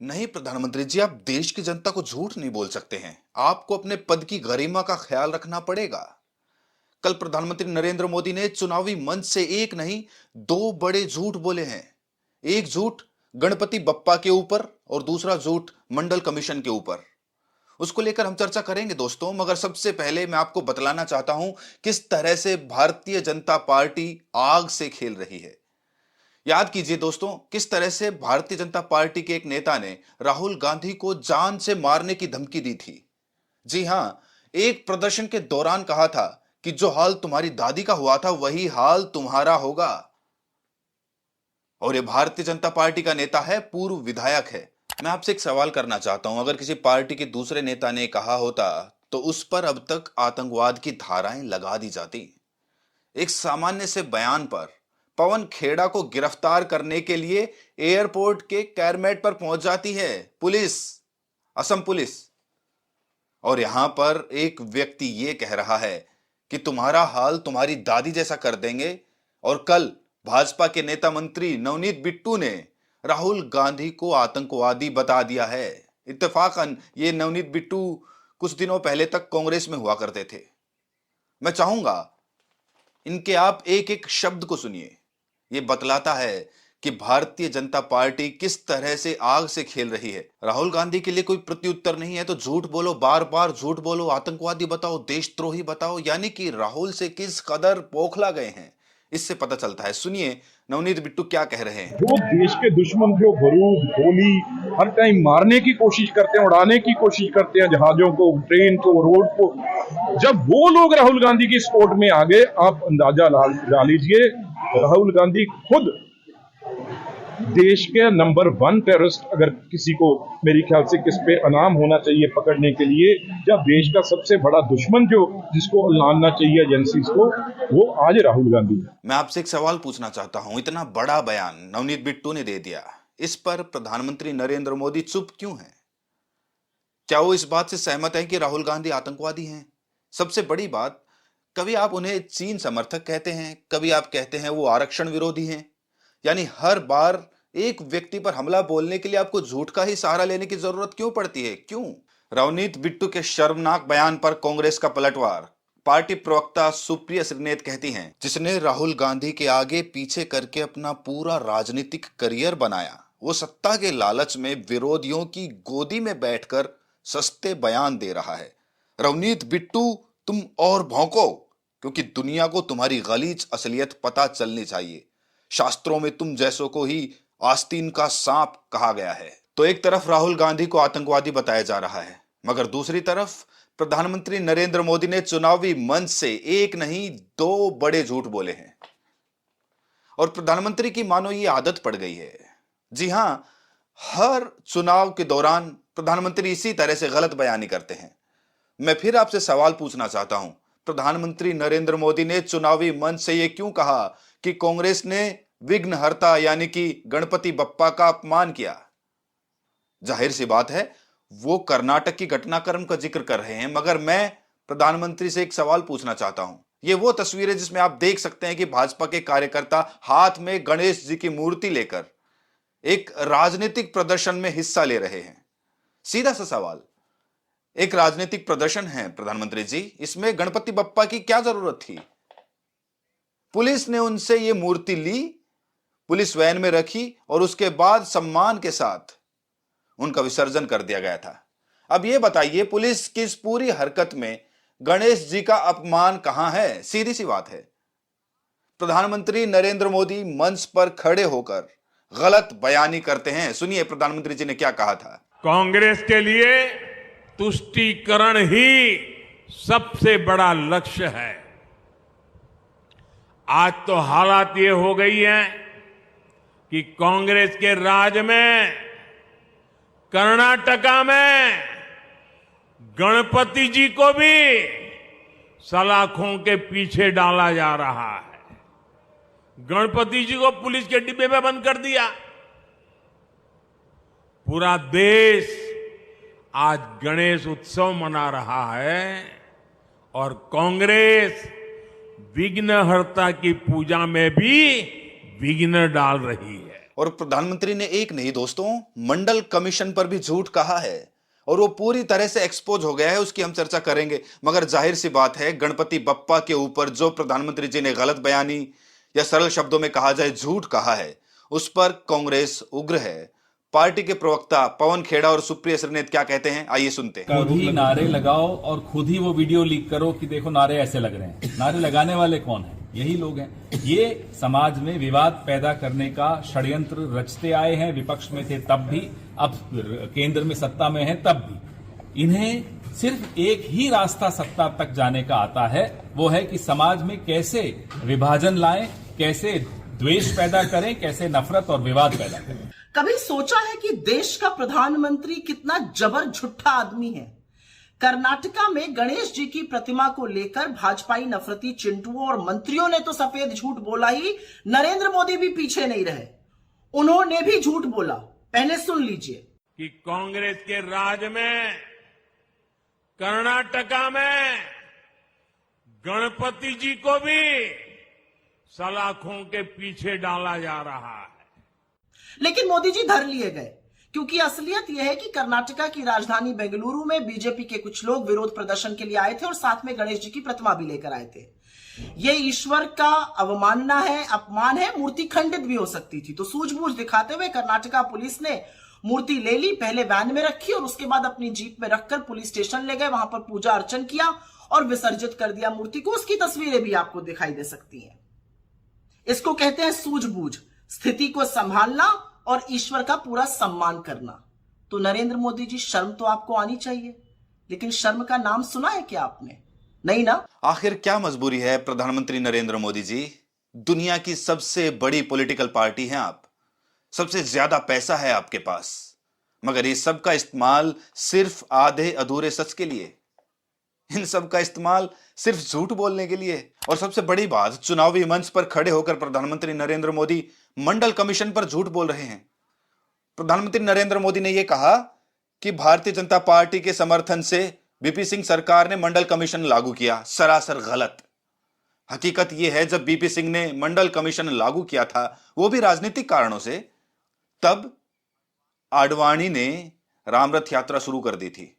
नहीं प्रधानमंत्री जी, आप देश की जनता को झूठ नहीं बोल सकते हैं। आपको अपने पद की गरिमा का ख्याल रखना पड़ेगा। कल प्रधानमंत्री नरेंद्र मोदी ने चुनावी मंच से एक नहीं, दो बड़े झूठ बोले हैं। एक झूठ गणपति बप्पा के ऊपर और दूसरा झूठ मंडल कमीशन के ऊपर। उसको लेकर हम चर्चा करेंगे दोस्तों, मगर सबसे पहले मैं आपको बतलाना चाहता हूं किस तरह से भारतीय जनता पार्टी आग से खेल रही है। याद कीजिए दोस्तों, किस तरह से भारतीय जनता पार्टी के एक नेता ने राहुल गांधी को जान से मारने की धमकी दी थी। जी हां, एक प्रदर्शन के दौरान कहा था कि जो हाल तुम्हारी दादी का हुआ था वही हाल तुम्हारा होगा। और ये भारतीय जनता पार्टी का नेता है, पूर्व विधायक है। मैं आपसे एक सवाल करना चाहता हूं, अगर किसी पार्टी के दूसरे नेता ने कहा होता तो उस पर अब तक आतंकवाद की धाराएं लगा दी जाती। एक सामान्य से बयान पर पवन खेड़ा को गिरफ्तार करने के लिए एयरपोर्ट के कैरमेट पर पहुंच जाती है पुलिस, असम पुलिस। और यहां पर एक व्यक्ति यह कह रहा है कि तुम्हारा हाल तुम्हारी दादी जैसा कर देंगे। और कल भाजपा के नेता मंत्री नवनीत बिट्टू ने राहुल गांधी को आतंकवादी बता दिया है। इत्तेफाकन ये नवनीत बिट्टू कुछ दिनों पहले तक कांग्रेस में हुआ करते थे। मैं चाहूंगा इनके आप एक एक शब्द को सुनिए। यह बतलाता है कि भारतीय जनता पार्टी किस तरह से आग से खेल रही है। राहुल गांधी के लिए कोई प्रत्युत्तर नहीं है तो झूठ बोलो, बार बार झूठ बोलो, आतंकवादी बताओ, देशद्रोही बताओ, यानी कि राहुल से किस कदर बौखला गए हैं इससे पता चलता है। सुनिए नवनीत बिट्टू क्या कह रहे हैं। जो देश के दुश्मन जो बारूद गोली हर टाइम मारने की कोशिश करते हैं, उड़ाने की कोशिश करते हैं, जहाजों को, ट्रेन को, रोड को, जब वो लोग राहुल गांधी की सपोर्ट में आ गए, आप अंदाजा लगा लीजिए, राहुल गांधी खुद देश के नंबर 1 टेररिस्ट, अगर किसी को मेरे ख्याल से किस पे इनाम होना चाहिए पकड़ने के लिए, या देश का सबसे बड़ा दुश्मन जो जिसको लानना चाहिए एजेंसीज को, वो आज राहुल गांधी है। मैं आपसे एक सवाल पूछना चाहता हूं, इतना बड़ा बयान नवनीत बिट्टू ने दे दिया, इस पर प्रधानमंत्री नरेंद्र मोदी चुप क्यों हैं? क्या वो इस बात से सहमत है कि राहुल गांधी आतंकवादी हैं? सबसे बड़ी बात, कभी आप उन्हें चीन समर्थक कहते हैं, कभी आप कहते हैं वो आरक्षण विरोधी हैं। यानी हर बार एक व्यक्ति पर हमला बोलने के लिए आपको झूठ का ही सहारा लेने की जरूरत क्यों पड़ती है? क्यों? रवनीत बिट्टू के शर्मनाक बयान पर कांग्रेस का पलटवार। पार्टी प्रवक्ता सुप्रिया श्रीनेत कहती हैं, जिसने राहुल गांधी के आगे पीछे करके अपना पूरा राजनीतिक करियर बनाया, वो सत्ता के लालच में विरोधियों की गोदी में बैठकर सस्ते बयान दे रहा है। रवनीत बिट्टू, तुम और भौंको, क्योंकि दुनिया को तुम्हारी गलीज असलियत पता चलनी चाहिए। शास्त्रों में तुम जैसों को ही आस्तीन का सांप कहा गया है। तो एक तरफ राहुल गांधी को आतंकवादी बताया जा रहा है, मगर दूसरी तरफ प्रधानमंत्री नरेंद्र मोदी ने चुनावी मंच से एक नहीं, दो बड़े झूठ बोले हैं। और प्रधानमंत्री की मानो ये आदत पड़ गई है। जी हां, हर चुनाव के दौरान प्रधानमंत्री इसी तरह से गलत बयानी करते हैं। मैं फिर आपसे सवाल पूछना चाहता हूं, प्रधानमंत्री नरेंद्र मोदी ने चुनावी मंच से यह क्यों कहा कि कांग्रेस ने विघ्नहर्ता यानी कि गणपति बप्पा का अपमान किया? जाहिर सी बात है वो कर्नाटक की घटनाक्रम का जिक्र कर रहे हैं, मगर मैं प्रधानमंत्री से एक सवाल पूछना चाहता हूं। ये वो तस्वीरें जिसमें आप देख सकते हैं कि भाजपा के कार्यकर्ता हाथ में गणेश जी की मूर्ति लेकर एक राजनीतिक प्रदर्शन में हिस्सा ले रहे हैं। सीधा सा सवाल, एक राजनीतिक प्रदर्शन है प्रधानमंत्री जी, इसमें गणपति बप्पा की क्या जरूरत थी? पुलिस ने उनसे यह मूर्ति ली, पुलिस वैन में रखी और उसके बाद सम्मान के साथ उनका विसर्जन कर दिया गया था। अब यह बताइए, पुलिस की इस पूरी हरकत में गणेश जी का अपमान कहां है? सीधी सी बात है। प्रधानमंत्री नरेंद्र मोदी मंच पर खड़े होकर गलत बयानी करते हैं। सुनिए प्रधानमंत्री जी ने क्या कहा था। कांग्रेस के लिए तुष्टीकरण ही सबसे बड़ा लक्ष्य है। आज तो हालात ये हो गई है कि कांग्रेस के राज में कर्नाटका में गणपति जी को भी सलाखों के पीछे डाला जा रहा है। गणपति जी को पुलिस के डिब्बे में बंद कर दिया। पूरा देश आज गणेश उत्सव मना रहा है और कांग्रेस विघ्नहर्ता की पूजा में भी विघ्न डाल रही है। और प्रधानमंत्री ने एक नहीं दोस्तों, मंडल कमीशन पर भी झूठ कहा है और वो पूरी तरह से एक्सपोज हो गया है, उसकी हम चर्चा करेंगे। मगर जाहिर सी बात है, गणपति बप्पा के ऊपर जो प्रधानमंत्री जी ने गलत बयानी या सरल शब्दों में कहा जाए झूठ कहा है, उस पर कांग्रेस उग्र है। पार्टी के प्रवक्ता पवन खेड़ा और सुप्रिया श्रीनेत क्या कहते हैं, आइए सुनते हैं। खुद ही नारे लगाओ और खुद ही वो वीडियो लीक करो कि देखो नारे ऐसे लग रहे हैं। नारे लगाने वाले कौन है? यही लोग हैं। ये समाज में विवाद पैदा करने का षड्यंत्र रचते आए हैं। विपक्ष में थे तब भी, अब केंद्र में सत्ता में है तब भी। इन्हें सिर्फ एक ही रास्ता सत्ता तक जाने का आता है, वो है कि समाज में कैसे विभाजन लाएं, कैसे द्वेष पैदा करें, कैसे नफरत और विवाद पैदा करें। कभी सोचा है कि देश का प्रधानमंत्री कितना जबर झूठा आदमी है? कर्नाटका में गणेश जी की प्रतिमा को लेकर भाजपाई नफरती चिंटुओं और मंत्रियों ने तो सफेद झूठ बोला ही, नरेंद्र मोदी भी पीछे नहीं रहे, उन्होंने भी झूठ बोला। पहले सुन लीजिए कि कांग्रेस के राज में कर्नाटका में गणपति जी को भी सलाखों के पीछे डाला जा रहा है। लेकिन मोदी जी धर लिए गए, क्योंकि असलियत यह है कि कर्नाटका की राजधानी बेंगलुरु में बीजेपी के कुछ लोग विरोध प्रदर्शन के लिए आए थे और साथ में गणेश जी की प्रतिमा भी लेकर आए थे। यह ईश्वर का अवमानना है, अपमान है, मूर्ति खंडित भी हो सकती थी। तो सूझबूझ दिखाते हुए कर्नाटका पुलिस ने मूर्ति ले ली, पहले वैन में रखी और उसके बाद अपनी जीप में रखकर पुलिस स्टेशन ले गए, वहां पर पूजा अर्चन किया और विसर्जित कर दिया मूर्ति को। उसकी तस्वीरें भी आपको दिखाई दे सकती हैं। इसको कहते हैं सूझबूझ, स्थिति को संभालना और ईश्वर का पूरा सम्मान करना। तो नरेंद्र मोदी जी, शर्म तो आपको आनी चाहिए, लेकिन शर्म का नाम सुना है क्या आपने? नहीं ना। आखिर क्या मजबूरी है प्रधानमंत्री नरेंद्र मोदी जी? दुनिया की सबसे बड़ी पॉलिटिकल पार्टी हैं आप, सबसे ज्यादा पैसा है आपके पास, मगर इस सब का इस्तेमाल सिर्फ आधे अधूरे सच के लिए, इन सब का इस्तेमाल सिर्फ झूठ बोलने के लिए। और सबसे बड़ी बात, चुनावी मंच पर खड़े होकर प्रधानमंत्री नरेंद्र मोदी मंडल कमीशन पर झूठ बोल रहे हैं। प्रधानमंत्री नरेंद्र मोदी ने यह कहा कि भारतीय जनता पार्टी के समर्थन से बीपी सिंह सरकार ने मंडल कमीशन लागू किया। सरासर गलत। हकीकत यह है, जब बीपी सिंह ने मंडल कमीशन लागू किया था, वो भी राजनीतिक कारणों से, तब आडवाणी ने रामरथ यात्रा शुरू कर दी थी।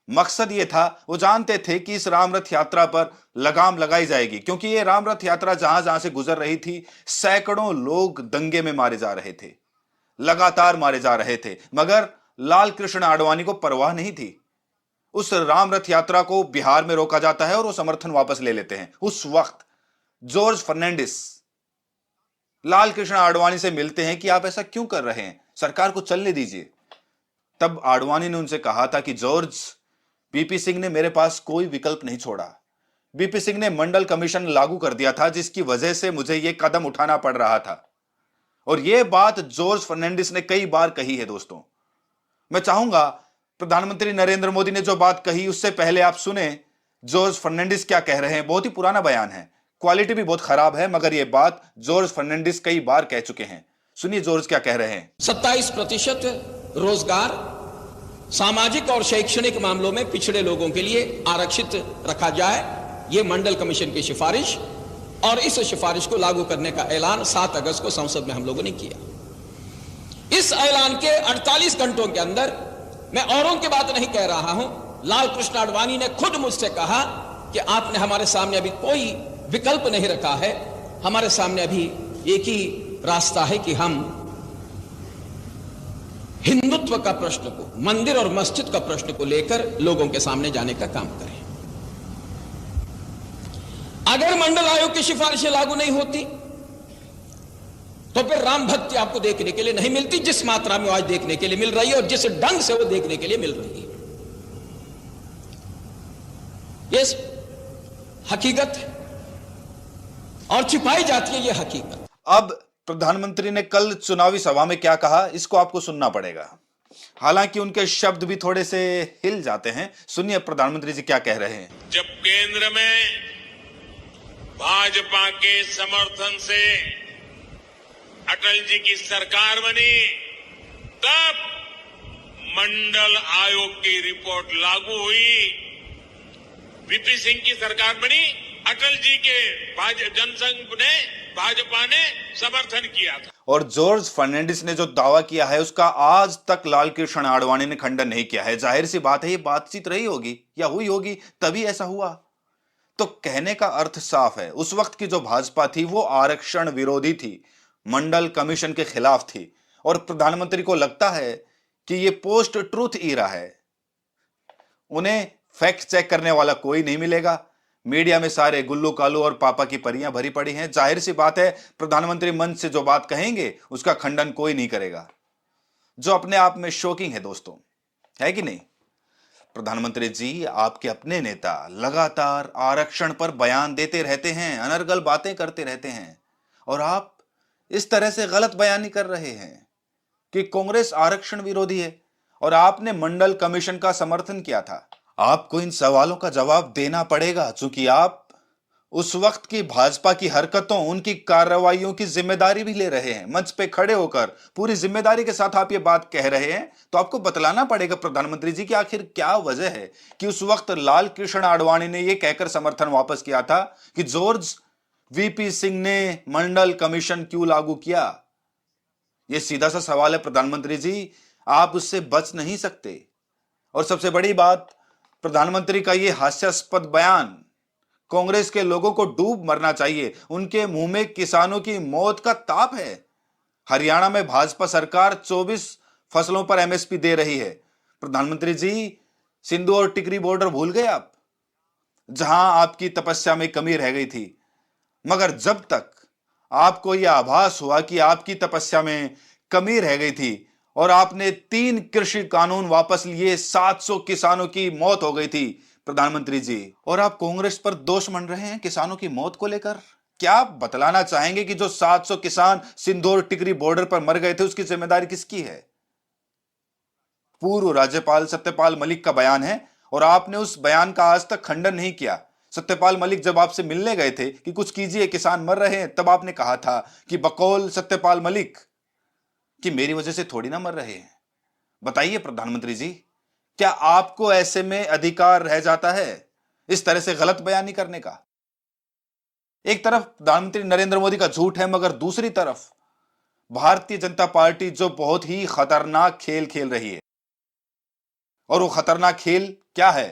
मकसद यह था, वो जानते थे कि इस रामरथ यात्रा पर लगाम लगाई जाएगी, क्योंकि ये रामरथ यात्रा जहां जहां से गुजर रही थी, सैकड़ों लोग दंगे में मारे जा रहे थे, लगातार मारे जा रहे थे। मगर लाल कृष्ण आडवाणी को परवाह नहीं थी। उस रामरथ यात्रा को बिहार में रोका जाता है और वो समर्थन वापस ले लेते हैं। उस वक्त जॉर्ज फर्नांडिस लाल कृष्ण आडवाणी से मिलते हैं कि आप ऐसा क्यों कर रहे हैं, सरकार को चलने दीजिए। तब आडवाणी ने उनसे कहा था कि जॉर्ज, बीपी सिंह ने मेरे पास कोई विकल्प नहीं छोड़ा। बीपी सिंह ने मंडल कमीशन लागू कर दिया था, जिसकी वजह से मुझे यह कदम उठाना पड़ रहा था। और यह बात जॉर्ज फर्नांडिस ने कई बार कही है। दोस्तों, मैं चाहूंगा प्रधानमंत्री नरेंद्र मोदी ने जो बात कही, उससे पहले आप सुने जॉर्ज फर्नांडिस क्या कह रहे हैं। बहुत ही पुराना बयान है, क्वालिटी भी बहुत खराब है, मगर यह बात जॉर्ज फर्नांडिस कई बार कह चुके हैं। सुनिए जॉर्ज क्या कह रहे हैं। 27% रोजगार सामाजिक और शैक्षणिक मामलों में पिछड़े लोगों के लिए आरक्षित रखा जाए, यह मंडल कमीशन की सिफारिश, और इस सिफारिश को लागू करने का ऐलान 7 अगस्त को संसद में हम लोगों ने किया। इस ऐलान के 48 घंटों के अंदर, मैं औरों की बात नहीं कह रहा हूं, लाल कृष्ण आडवाणी ने खुद मुझसे कहा कि आपने हमारे सामने अभी कोई विकल्प नहीं रखा है, हमारे सामने अभी एक ही रास्ता है कि हम हिंदुत्व का प्रश्न को, मंदिर और मस्जिद का प्रश्न को लेकर लोगों के सामने जाने का काम करें। अगर मंडल आयोग की सिफारिशें लागू नहीं होती तो फिर राम भक्ति आपको देखने के लिए नहीं मिलती, जिस मात्रा में आज देखने के लिए मिल रही है और जिस ढंग से वो देखने के लिए मिल रही है। यह हकीकत है और छिपाई जाती है यह हकीकत। अब प्रधानमंत्री ने कल चुनावी सभा में क्या कहा, इसको आपको सुनना पड़ेगा। हालांकि उनके शब्द भी थोड़े से हिल जाते हैं। सुनिए प्रधानमंत्री जी क्या कह रहे हैं। जब केंद्र में भाजपा के समर्थन से अटल जी की सरकार बनी, तब मंडल आयोग की रिपोर्ट लागू हुई। वीपी सिंह की सरकार बनी, अटल जी के जनसंघ ने, भाजपा ने समर्थन किया था। और जॉर्ज फर्नांडिस ने जो दावा किया है उसका आज तक लाल कृष्ण आडवाणी ने खंडन नहीं किया है। जाहिर सी बात है ये बातचीत रही होगी या हुई होगी तभी ऐसा हुआ। तो कहने का अर्थ साफ है, उस वक्त की जो भाजपा थी वो आरक्षण विरोधी थी, मंडल कमीशन के खिलाफ थी और प्रधानमंत्री को लगता है कि ये पोस्ट ट्रूथ ईरा है, उन्हें फैक्ट चेक करने वाला कोई नहीं मिलेगा। मीडिया में सारे गुल्लू कालू और पापा की परियां भरी पड़ी हैं। जाहिर सी बात है प्रधानमंत्री मंच से जो बात कहेंगे उसका खंडन कोई नहीं करेगा, जो अपने आप में शॉकिंग है दोस्तों, है कि नहीं। प्रधानमंत्री जी, आपके अपने नेता लगातार आरक्षण पर बयान देते रहते हैं, अनर्गल बातें करते रहते हैं और आप इस तरह से गलत बयानी कर रहे हैं कि कांग्रेस आरक्षण विरोधी है और आपने मंडल कमीशन का समर्थन किया था। आपको इन सवालों का जवाब देना पड़ेगा क्योंकि आप उस वक्त की भाजपा की हरकतों, उनकी कार्रवाइयों की जिम्मेदारी भी ले रहे हैं। मंच पे खड़े होकर पूरी जिम्मेदारी के साथ आप ये बात कह रहे हैं, तो आपको बतलाना पड़ेगा प्रधानमंत्री जी कि आखिर क्या वजह है कि उस वक्त लाल कृष्ण आडवाणी ने यह कहकर समर्थन वापस किया था कि जॉर्ज वीपी सिंह ने मंडल कमीशन क्यों लागू किया। यह सीधा सा सवाल है प्रधानमंत्री जी, आप उससे बच नहीं सकते। और सबसे बड़ी बात, प्रधानमंत्री का यह हास्यास्पद बयान कांग्रेस के लोगों को डूब मरना चाहिए। उनके मुंह में किसानों की मौत का ताप है। हरियाणा में भाजपा सरकार 24 फसलों पर एमएसपी दे रही है। प्रधानमंत्री जी, सिंधु और टिकरी बॉर्डर भूल गए आप, जहां आपकी तपस्या में कमी रह गई थी। मगर जब तक आपको यह आभास हुआ कि आपकी तपस्या में कमी रह गई थी और आपने 3 कृषि कानून वापस लिए, 700 किसानों की मौत हो गई थी प्रधानमंत्री जी, और आप कांग्रेस पर दोष मन रहे हैं किसानों की मौत को लेकर। क्या आप बतलाना चाहेंगे कि जो 700 किसान सिंधु और टिकरी बॉर्डर पर मर गए थे उसकी जिम्मेदारी किसकी है? पूर्व राज्यपाल सत्यपाल मलिक का बयान है और आपने उस बयान का आज तक खंडन नहीं किया। सत्यपाल मलिक जब आपसे मिलने गए थे कि कुछ कीजिए किसान मर रहे हैं, तब आपने कहा था कि बकौल सत्यपाल मलिक कि मेरी वजह से थोड़ी ना मर रहे हैं। बताइए प्रधानमंत्री जी, क्या आपको ऐसे में अधिकार रह जाता है इस तरह से गलत बयानी करने का? एक तरफ प्रधानमंत्री नरेंद्र मोदी का झूठ है, मगर दूसरी तरफ भारतीय जनता पार्टी जो बहुत ही खतरनाक खेल खेल रही है। और वो खतरनाक खेल क्या है?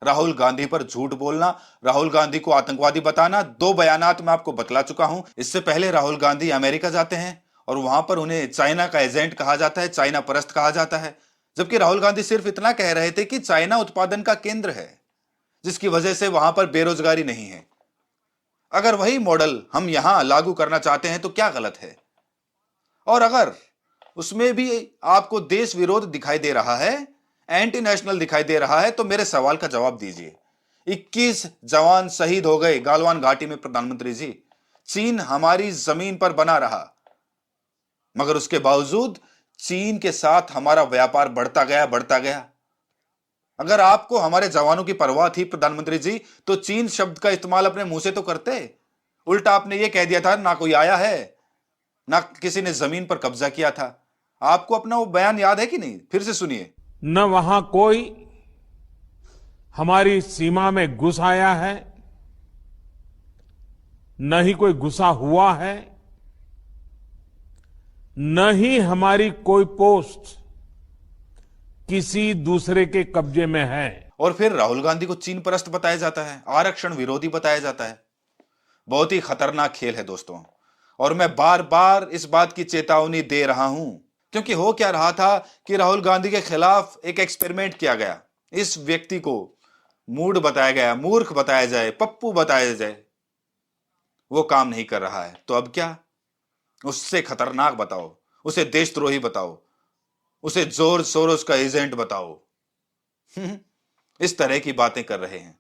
राहुल गांधी पर झूठ बोलना, राहुल गांधी को आतंकवादी बताना। 2 बयानात मैं आपको बतला चुका हूं। इससे पहले राहुल गांधी अमेरिका जाते हैं और वहां पर उन्हें चाइना का एजेंट कहा जाता है, चाइना परस्त कहा जाता है, जबकि राहुल गांधी सिर्फ इतना कह रहे थे कि चाइना उत्पादन का केंद्र है, जिसकी वजह से वहां पर बेरोजगारी नहीं है। अगर वही मॉडल हम यहां लागू करना चाहते हैं तो क्या गलत है? और अगर उसमें भी आपको देश विरोध दिखाई दे रहा है, एंटी नेशनल दिखाई दे रहा है, तो मेरे सवाल का जवाब दीजिए। 21 जवान शहीद हो गए गालवान घाटी में प्रधानमंत्री जी। चीन हमारी जमीन पर बना रहा, मगर उसके बावजूद चीन के साथ हमारा व्यापार बढ़ता गया। अगर आपको हमारे जवानों की परवाह थी प्रधानमंत्री जी, तो चीन शब्द का इस्तेमाल अपने मुंह से तो करते। उल्टा आपने यह कह दिया था ना कोई आया है, ना किसी ने जमीन पर कब्जा किया था। आपको अपना वो बयान याद है कि नहीं? फिर से सुनिए। न वहां कोई हमारी सीमा में घुस आया है, न ही कोई घुसा हुआ है, न ही हमारी कोई पोस्ट किसी दूसरे के कब्जे में है। और फिर राहुल गांधी को चीन परस्त बताया जाता है, आरक्षण विरोधी बताया जाता है। बहुत ही खतरनाक खेल है दोस्तों, और मैं बार बार इस बात की चेतावनी दे रहा हूं, क्योंकि हो क्या रहा था कि राहुल गांधी के खिलाफ एक एक्सपेरिमेंट किया गया। इस व्यक्ति को मूड बताया गया, मूर्ख बताया जाए, पप्पू बताया जाए। वो काम नहीं कर रहा है, तो अब क्या? उससे खतरनाक बताओ, उसे देशद्रोही बताओ, उसे जॉर्ज सोरोस का एजेंट बताओ। इस तरह की बातें कर रहे हैं।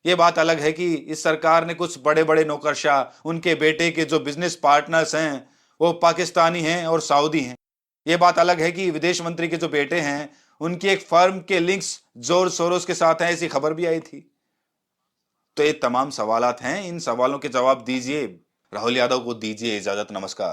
यह बात अलग है कि इस सरकार ने कुछ बड़े बड़े नौकरशाह, उनके बेटे के जो बिजनेस पार्टनर्स हैं वो पाकिस्तानी हैं और सऊदी हैं। यह बात अलग है कि विदेश मंत्री के जो बेटे हैं उनकी एक फर्म के लिंक्स जॉर्ज सोरोस के साथ हैं, ऐसी खबर भी आई थी। तो ये तमाम सवालात हैं, इन सवालों के जवाब दीजिए। राहुल यादव को दीजिए इजाजत। नमस्कार।